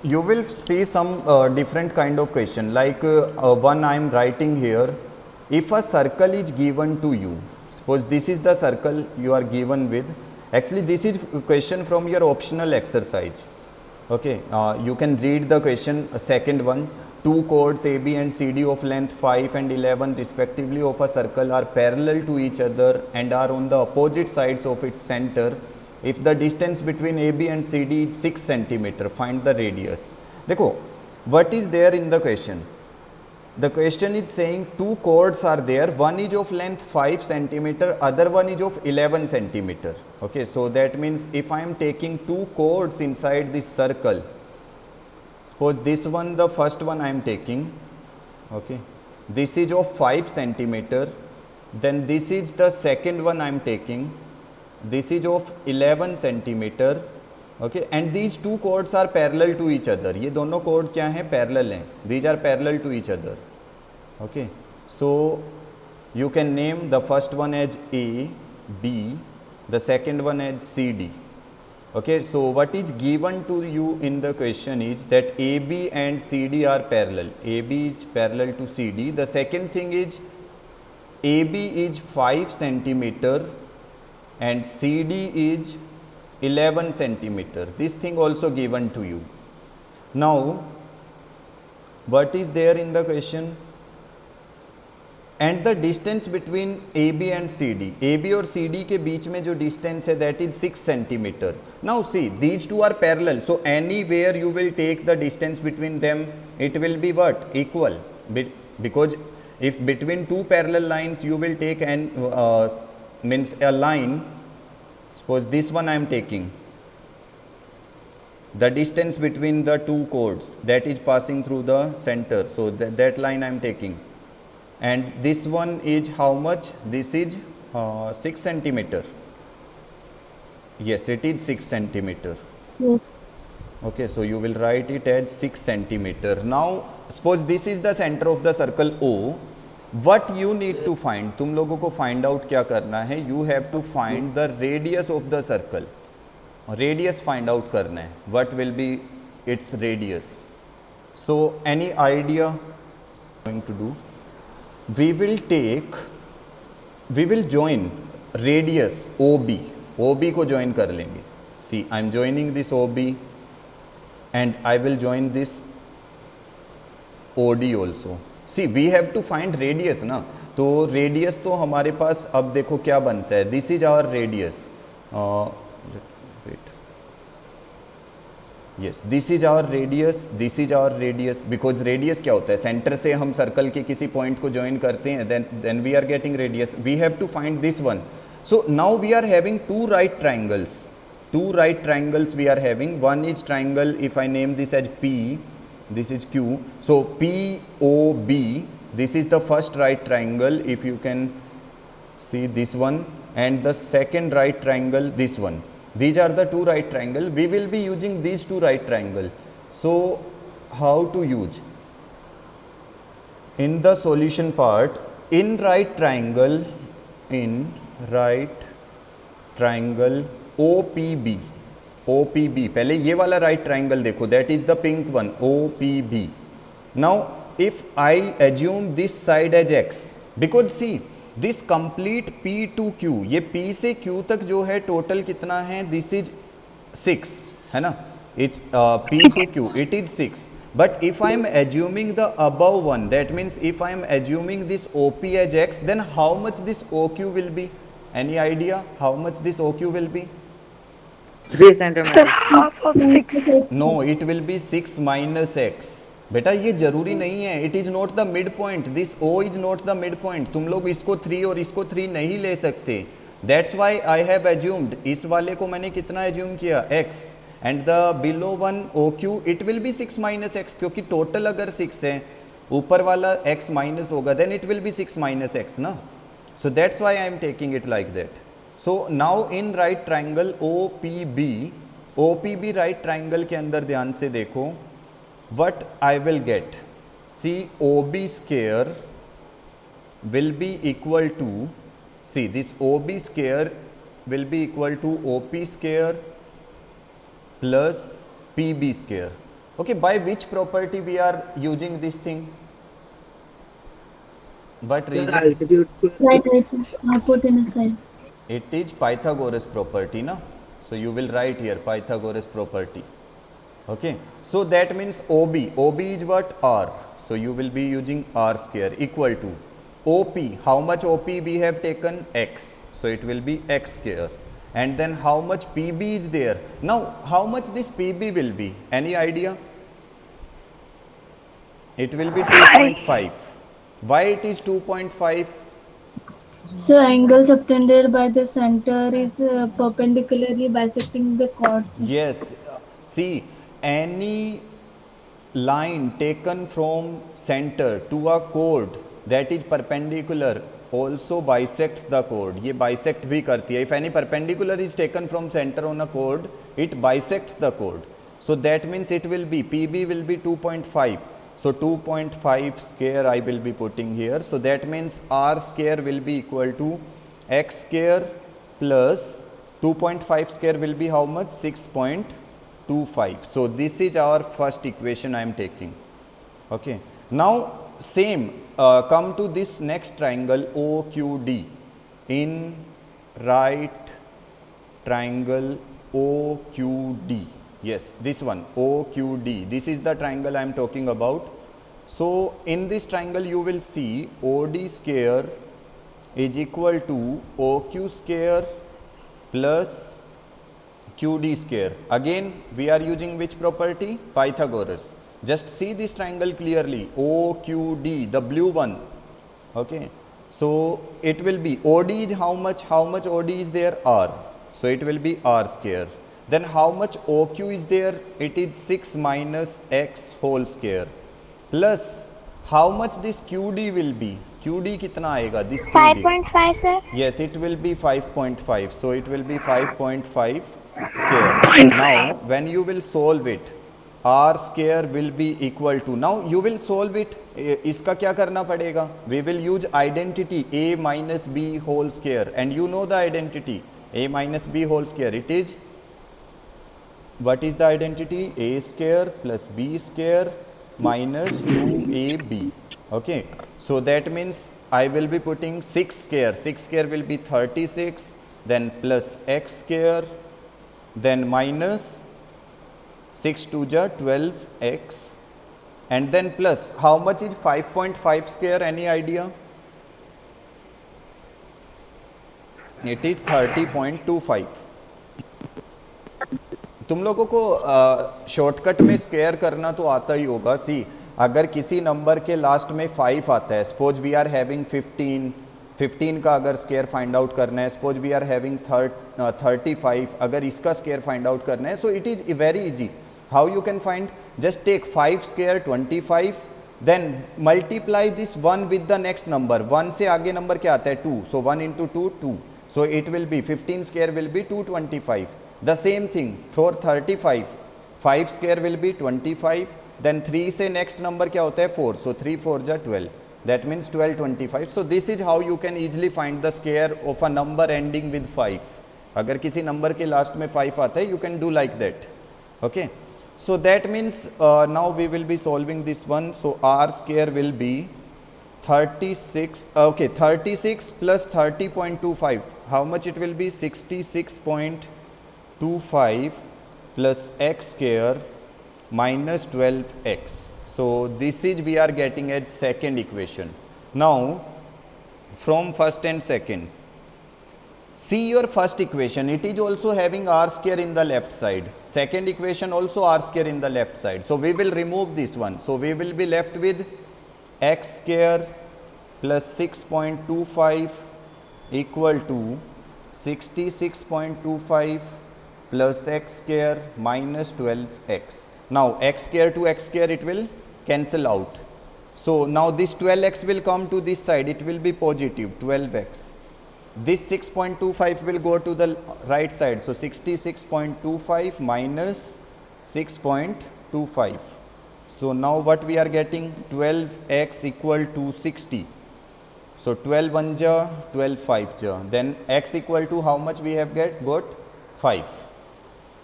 you will see some different kind of question, like one I am writing here. If a circle is given to you, suppose this is the circle you are given with. Actually this is question from your optional exercise. Okay, you can read the question, second one. Two chords AB and CD of length 5 and 11 respectively of a circle are parallel to each other and are on the opposite sides of its center. If the distance between AB and CD is 6 centimeter, find the radius. देखो, what is there in the question? The question is saying two chords are there, one is of length 5 centimeter, other one is of 11 centimeter. Okay, so that means if I am taking two chords inside this circle, suppose this one, the first one I am taking, okay, this is of 5 centimeter, then this is the second one I am taking, this is of 11 centimeter. Okay, and these two chords are parallel to each other. ये दोनों chord क्या हैं? Parallel हैं. These are parallel to each other. Okay, so you can name the first one as A, B, the second one as CD. Okay, so what is given to you in the question is that AB and CD are parallel. AB is parallel to CD. The second thing is AB is 5 centimeter and CD is 11 centimeter. This thing also given to you. Now what is there in the question? And the distance between AB and CD, AB और CD के बीच में जो distance है that is 6 centimeter. Now see, these two are parallel, so anywhere you will take the distance between them, it will be what? Equal. Because if between two parallel lines you will take an means a line, suppose this one I am taking, the distance between the two chords that is passing through the center, so that line I am taking. And this one is how much? This is 6 centimeter. Yes, it is 6 centimeter. Yes. Okay, so you will write it as 6 centimeter. Now suppose this is the center of the circle O. What you need to find, तुम लोगों को find out क्या करना है? You have to find the radius of the circle. Radius find out करना है. What will be its radius? So any idea going to do? We will join radius OB. OB को join कर लेंगे. See, I am joining this OB and I will join this OD also. See, we have to find radius ना. तो radius तो हमारे पास अब देखो क्या बनता है. This is our radius. Wait. Yes, this is our radius, this is our radius, because radius क्या होता है? सेंटर से हम सर्कल के किसी पॉइंट को ज्वाइन करते हैं, then we are getting radius. We have to find this one. So now we are having two right triangles. Two right triangles we are having. One is triangle, if I name this as P, this is Q. So POB, this is the first right triangle, if you can see this one, and the second right triangle, this one. These are the two right triangle. We will be using these two right triangle. So how to use? In the solution part, in right triangle OPB, OPB, पहले ये वाला right triangle देखो, that is the pink one, OPB. Now if I assume this side as x, because see, this complete P to Q, ये P से Q तक जो है total कितना है? दिस इज 6 है ना. It's P to Q, it is 6. But if I am assuming the above one, that means if I am assuming this OP as x, then how much this OQ will be? Any idea how much this OQ will be? 3 centimeter. Half of 6. No, it will be 6 minus x. बेटा ये जरूरी नहीं है. It is not the midpoint. This O is not the mid point. तुम लोग इसको 3 और इसको 3 नहीं ले सकते. That's why I have assumed, इस वाले को मैंने कितना एज्यूम किया? x. And the below one OQ, it will be 6 minus x, क्योंकि टोटल अगर 6 है, ऊपर वाला x माइनस होगा, then it will be 6 minus x ना. So that's why I am taking it like that. So now in right triangle OPB right triangle के अंदर ध्यान से देखो, what I will get? See, OB square will be equal to, see, this OB square will be equal to OP square plus PB square. Okay, by which property we are using this thing? What Sir, reason? altitude square. Right, right. Hypotenuse side. It is Pythagoras property, na? So you will write here Pythagoras property. Okay, so that means OB. OB is what? R. So you will be using R square equal to OP. How much OP we have taken? X. So it will be X square. And then how much PB is there? Now how much this PB will be? Any idea? It will be 2.5. Why it is 2.5? So angle subtended by the center is perpendicularly bisecting the chords. Yes. See, any line taken from center to a chord that is perpendicular also bisects the chord. ये bisect भी करती है. If any perpendicular is taken from center on a chord, it bisects the chord. So that means it will be PB will be 2.5. So 2.5 square I will be putting here. So that means R square will be equal to X square plus 2.5 square will be how much? 6.25. So this is our first equation I am taking. Okay. Now same come to this next triangle OQD. In right triangle OQD. Yes, this one OQD. This is the triangle I am talking about. So in this triangle you will see OD square is equal to OQ square plus QD square. Again we are using which property? Pythagoras. Just see this triangle clearly. OQD, the blue one. Okay. So it will be OD is how much? How much OD is there? R. So it will be R square. Then how much OQ is there? It is 6 minus X whole square. Plus how much this QD will be? QD कितना आएगा? This QD. 5.5 sir. Yes, it will be 5.5. So it will be 5.5 square. Now when you will solve it, R square will be equal to, now you will solve it. इसका क्या करना पड़ेगा? We will use identity A minus B whole square, and you know the identity A minus B whole square. It is, what is the identity? A square plus B square minus 2AB. Okay, so that means I will be putting 6 square. 6 square will be 36, then plus X square, then minus 6 to the 12x, and then plus how much is 5.5 square? Any idea? It is 30.25. तुम लोगों को shortcut में square करना तो आता ही होगा. सी, अगर किसी नंबर के लास्ट में 5 आता है, सपोज वी आर हैविंग 15 का अगर स्क्वायर फाइंड आउट करना है, सपोज वी आर हैविंग 35, अगर इसका स्क्वायर फाइंड आउट करना है, so it is very easy. How you can find? Just take 5 square 25, then multiply this 1 with the next number. 1 से आगे नंबर क्या आता है? 2. So 1 into 2 2. So it will be 15 square will be 225. The same thing for 35. 5 square will be 25. Then 3 से next number क्या होता है? 4. So 3 4 जा 12. That means 1225. So this is how you can easily find the square of a number ending with 5. अगर किसी number के last में 5 आता है, you can do like that. Okay. So that means now we will be solving this one. So R square will be 36. Okay, 36 plus 30.25. How much it will be? 66.25 plus x square minus 12x. So this is we are getting as second equation. Now from first and second, see your first equation, it is also having r square in the left side. Second equation also r square in the left side. So we will remove this one. So we will be left with x square plus 6.25 equal to 66.25 plus x square minus 12x. Now x square to x square it will cancel out. So now this 12x will come to this side, it will be positive 12x. This 6.25 will go to the right side. So 66.25 minus 6.25. So now what we are getting? 12x equal to 60. So 12 1 ja, 12 5 ja. Then x equal to how much we have got 5.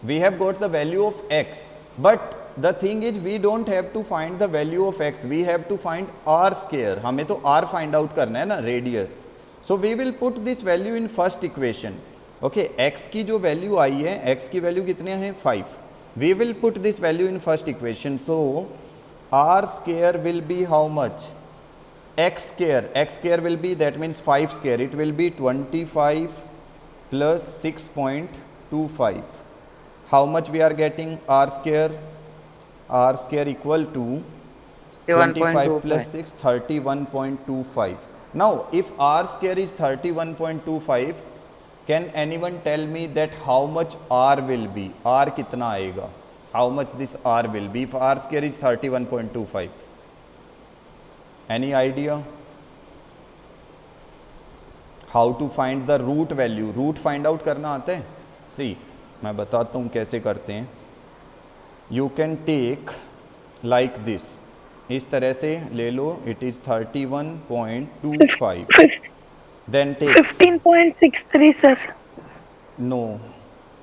We have got the value of x, but the thing is we don't have to find the value of x, we have to find r square, हमें तो r find out करना है ना, radius. So we will put this value in first equation. Okay, x की जो value आई है, x की value कितने हैं 5. We will put this value in first equation. So r square will be how much, x square will be, that means 5 square, it will be 25 plus 6.25. How much we are getting? R square equal to 25 plus 6, 31.25. Now if R square is 31.25, can anyone tell me that how much R will be? R कितना आएगा? How much this R will be if R square is 31.25? Any idea? How to find the root value? Root find out करना आता है? See, मैं बताता हूँ कैसे करते हैं. You can take like this. इस तरह से ले लो. It is 31.25. Then take 15.63 sir. No,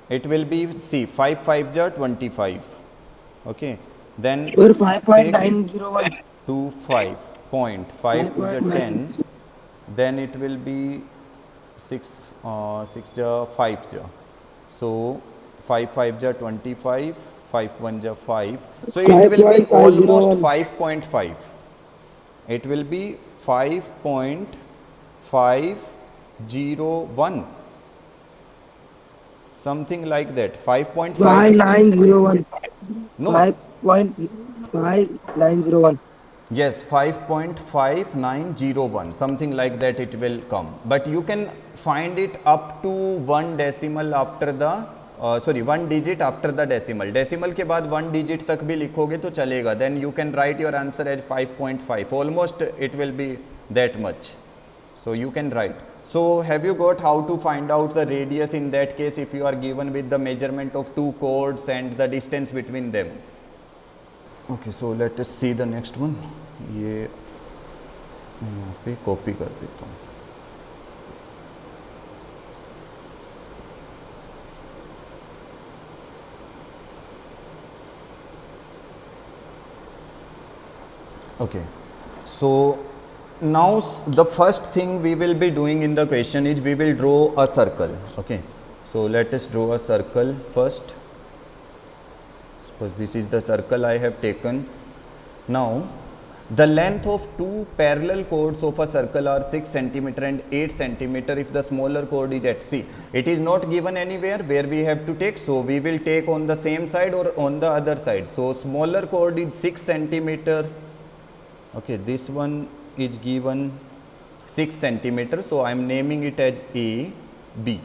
it will be, see, 5 5 ja 25. Okay, then Or 5.901. 5 to the 10, then it will be 6 ja 5 ja, so 5 5 ja 25, 5 1 ja 5, so it will be almost 5.5. It will be 5.501, something like that. 5.5. 5901. No. 5.5901. Yes, 5.5901, something like that it will come. But you can find it up to 1 decimal after the, 1 digit after the decimal. Decimal के बाद 1 digit तक भी लिखोगे तो चलेगा. Then you can write your answer as 5.5. Almost it will be that much. So you can write. So have you got how to find out the radius in that case if you are given with the measurement of two chords and the distance between them? Okay, so let us see the next one. ये यहाँ पे copy कर देता हूँ. Okay, so now the first thing we will be doing in the question is we will draw a circle. Okay, so let us draw a circle first. Suppose this is the circle I have taken. Now the length of two parallel chords of a circle are 6 cm and 8 cm if the smaller chord is at C. It is not given anywhere where we have to take, so we will take on the same side or on the other side. So smaller chord is 6 cm. Okay, this one is given 6 cm, so I am naming it as A B.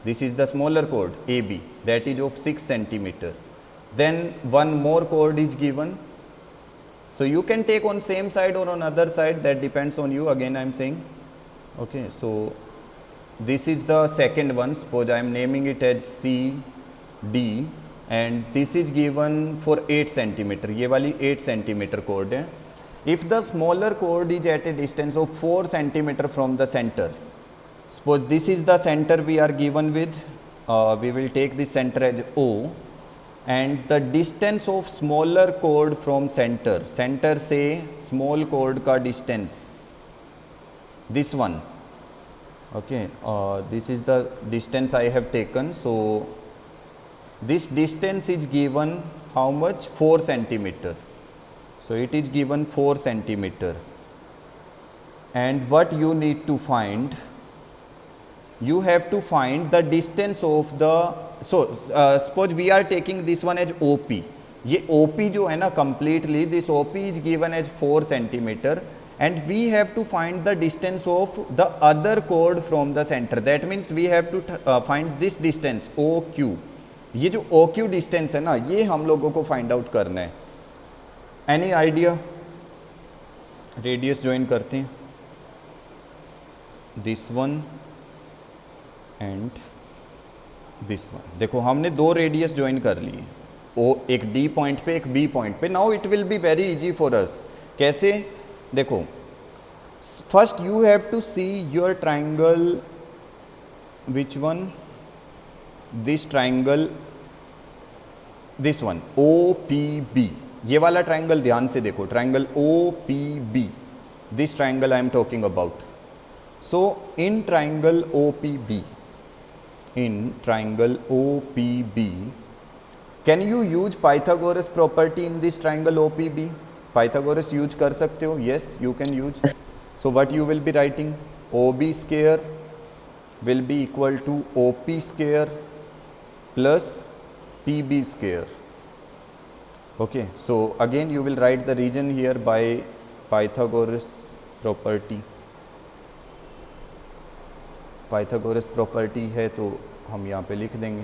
This is the smaller chord AB, that is of 6 cm. Then one more chord is given, so you can take on same side or on other side, that depends on you. Again I am saying. Okay, so this is the second one. Suppose I am naming it as C D, and this is given for 8 cm. ये वाली 8 cm chord है. If the smaller chord is at a distance of 4 cm from the center, suppose this is the center we are given with, we will take this center as O, and the distance of smaller chord from center से small chord का distance, this one. Okay, this is the distance I have taken. So this distance is given how much? 4 cm. So it is given 4 cm, and what you need to find, you have to find the distance of the, so suppose we are taking this one as OP. ये OP जो है ना completely, this OP is given as 4 cm, and we have to find the distance of the other chord from the center. That means we have to find this distance OQ. ये जो OQ distance है ना, ये हम लोगों को find out करना है. Any idea? Radius join करते हैं. This one and this one. देखो हमने दो रेडियस ज्वाइन कर लिए, ओ एक D पॉइंट पे एक B पॉइंट पे. Now it will be very easy for us. कैसे? देखो, first you have to see your triangle. Which one? This triangle this one O P B, ये वाला ट्राइंगल ध्यान से देखो, triangle O P B, this triangle I am talking about. So in triangle O P B, in triangle OPB, can you use Pythagoras property in this triangle OPB? Pythagoras use कर सकते हो? Yes, you can use. So what you will be writing? OB square will be equal to OP square plus PB square. Okay, so again you will write the region here by Pythagoras property. Pythagoras property है तो हम यहाँ पे लिख देंगे.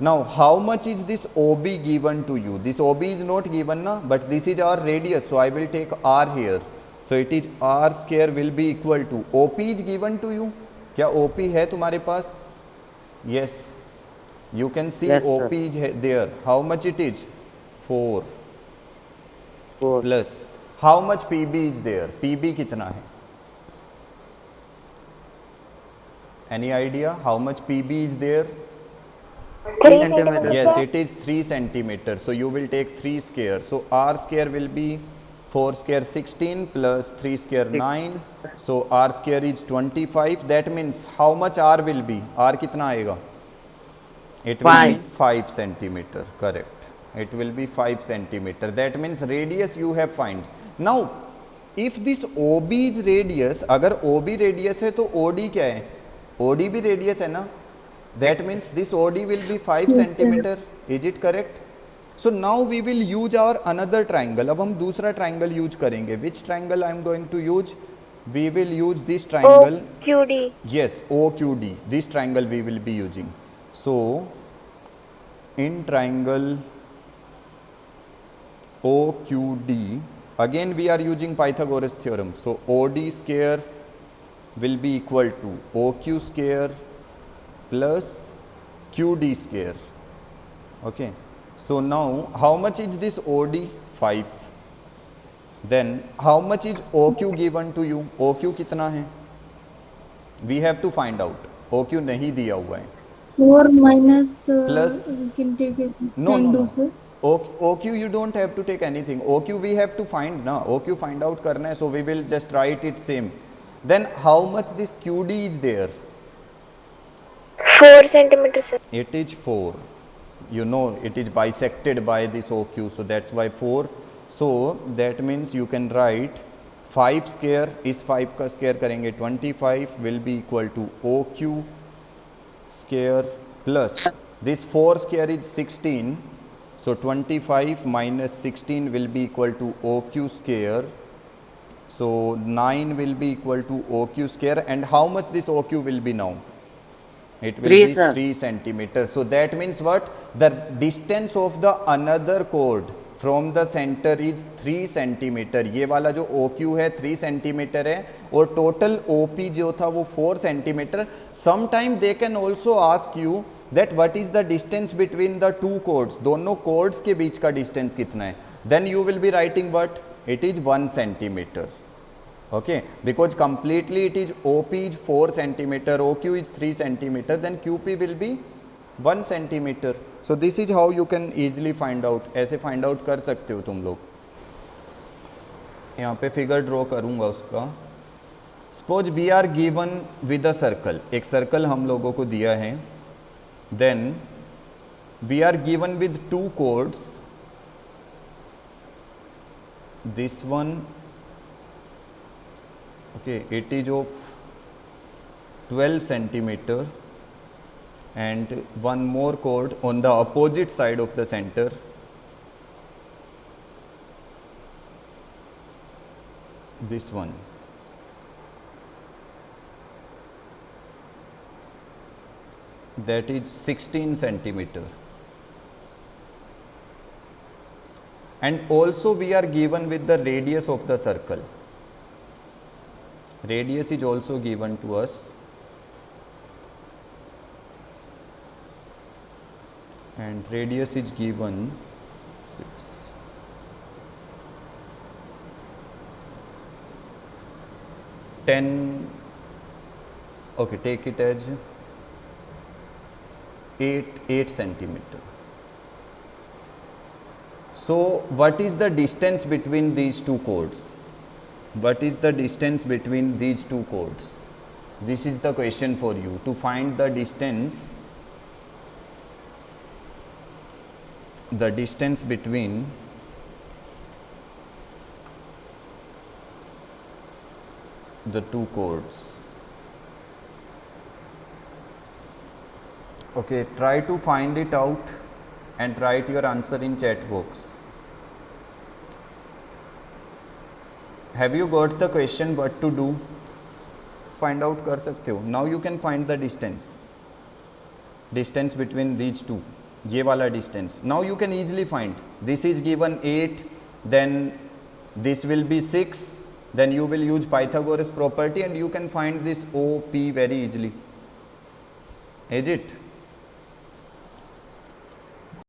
Now how much is this O B given to you? This O B is not given ना, but this is our radius, so I will take R here. So it is R square will be equal to, O P is given to you. क्या O P है तुम्हारे पास? Yes, you can see O P is there. How much it is? 4 plus how much P B is there? P B कितना है? Any idea how much PB is there? 3 centimeters. Yes, it is 3 centimeter. So you will take 3 square. So R square will be 4 square 16 plus 3 square 9. So R square is 25. That means how much R will be? R कितना आएगा? It will be 5 centimeter. Correct. It will be 5 centimeter. That means radius you have find. Now, if this OB is radius, अगर OB radius है तो OD क्या है? OD भी radius है ना. That means this OD will be 5 centimetre. Is it correct? So now we will use our another triangle. अब हम दूसरा ट्राइंगल यूज करेंगे. Which triangle I am going to use? We will use this triangle OQD. yes OQD. this triangle we will be using. So in triangle OQD again we are using Pythagoras theorem. So OD square will be equal to OQ square plus QD square. Okay, so now how much is this OD? 5. Then how much is OQ given to you? OQ कितना है? We have to find out. OQ नहीं दिया हुआ है. 4 minus Plus- we can take it. No, can no, do, no. sir. OQ you don't have to take anything. OQ we have to find ना. OQ find out करना है, so we will just write it same. Then how much this QD is there? 4 centimeters, sir. It is 4. You know it is bisected by this OQ, so that's why 4. So that means you can write 5 square, इस 5 का square करेंगे 25 will be equal to OQ square plus this 4 square is 16. So 25 minus 16 will be equal to OQ square. So 9 will be equal to OQ square. And how much this OQ will be now? It will 3, be sir. 3 centimeters. So that means what? The distance of the another chord from the center is 3 centimeter. ये वाला जो OQ है 3 centimeter है और total OP जो था वो 4 centimeter. Sometime they can also ask you that what is the distance between the two chords? दोनों chords के बीच का distance कितना है? Then you will be writing what? It is 1 centimeter. Okay, because completely it is OP is 4 centimeter, OQ is 3 centimeter, then QP will be 1 centimeter. So this is how you can easily find out. ऐसे find out कर सकते हो तुम लोग. यहाँ पे figure draw करूँगा उसका. Suppose we are given with a circle. एक सर्कल हम लोगों को दिया है. Then we are given with 2 chords. This one. Okay, it is of 12 centimeter and one more chord on the opposite side of the center. This one. That is 16 centimeter. And also we are given with the radius of the circle. Radius is also given to us. And radius is given 10, okay, take it as 8 centimeter. So what is the distance between these two chords? What is the distance between these two chords? This is the question for you, to find the distance between the two chords. Okay, try to find it out and write your answer in chat box. Have you got the question what to do? Find out कर सकते हो. Now you can find the distance between these two, ये वाला distance. Now you can easily find. This is given 8, then this will be 6, then you will use Pythagoras property and you can find this OP very easily. Is it?